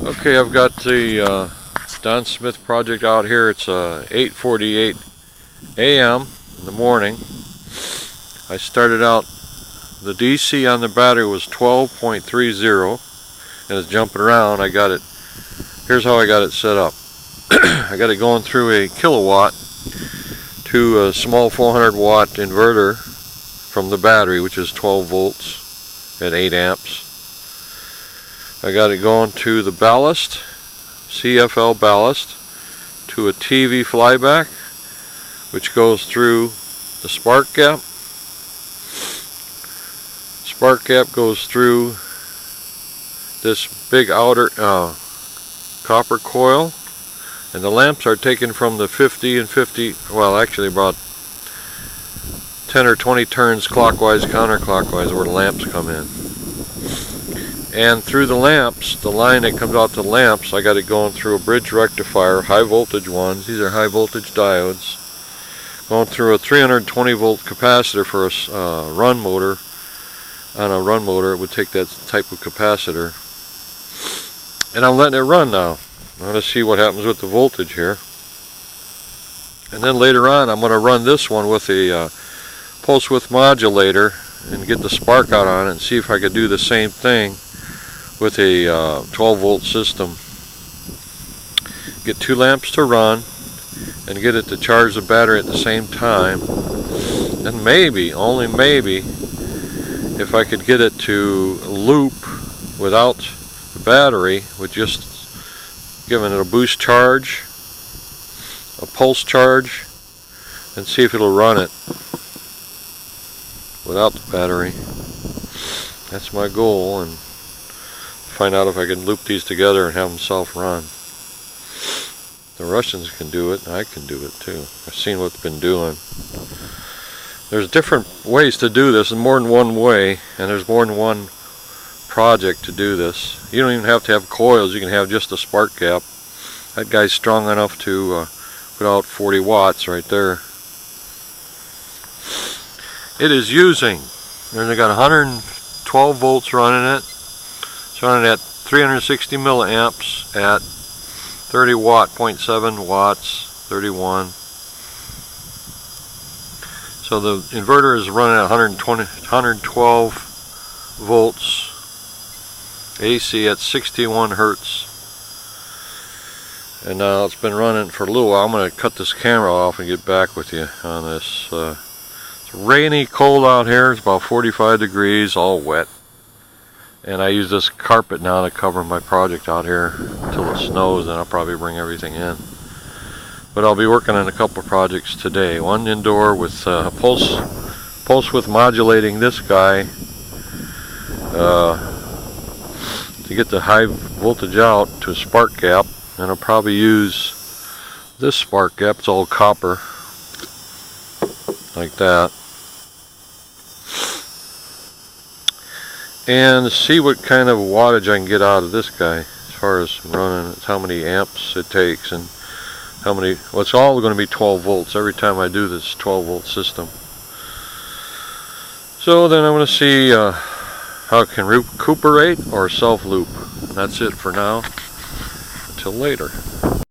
Okay, I've got the Don Smith project out here. It's 8:48 a.m. in the morning. I started out, the DC on the battery was 12.30 and it's jumping around. I got it, here's how I got it set up. I got it going through a Killawatt to a small 400 watt inverter from the battery, which is 12 volts at 8 amps. I got it going to the ballast, CFL ballast, to a TV flyback, which goes through the spark gap. Spark gap goes through this big outer copper coil, and the lamps are taken from the 50 and 50, well actually about 10 or 20 turns clockwise, counterclockwise, where the lamps come in. And through the lamps, the line that comes out to the lamps, I got it going through a bridge rectifier, high voltage ones. These are high voltage diodes. Going through a 320 volt capacitor for a run motor. On a run motor, it would take that type of capacitor. And I'm letting it run now. I'm going to see what happens with the voltage here. And then later on, I'm going to run this one with a pulse width modulator and get the spark out on it and see if I could do the same thing with a 12 volt system. Get two lamps to run and get it to charge the battery at the same time. And maybe, only maybe, if I could get it to loop without the battery, with just giving it a boost charge, a pulse charge, and see if it'll run it without the battery. That's my goal, and find out if I can loop these together and have them self-run. The Russians can do it, and I can do it too. I've seen what they've been doing. There's different ways to do this, and more than one way, and there's more than one project to do this. You don't even have to have coils, you can have just a spark gap. That guy's strong enough to put out 40 watts right there. It is using, and they got 112 volts running it. It's running at 360 milliamps at 30 watt, 0.7 watts, 31. So the inverter is running at 112 volts AC at 61 hertz. And now it's been running for a little while. I'm going to cut this camera off and get back with you on this. It's rainy, cold out here. It's about 45 degrees, all wet. And I use this carpet now to cover my project out here until it snows, and I'll probably bring everything in. But I'll be working on a couple of projects today. One indoor with pulse width modulating this guy to get the high voltage out to a spark gap. And I'll probably use this spark gap. It's all copper, like that. And see what kind of wattage I can get out of this guy as far as running. It's how many amps it takes, and how many, well, it's all going to be 12 volts every time I do this 12 volt system. So then I'm going to see how it can recuperate or self loop. That's it for now. Until later.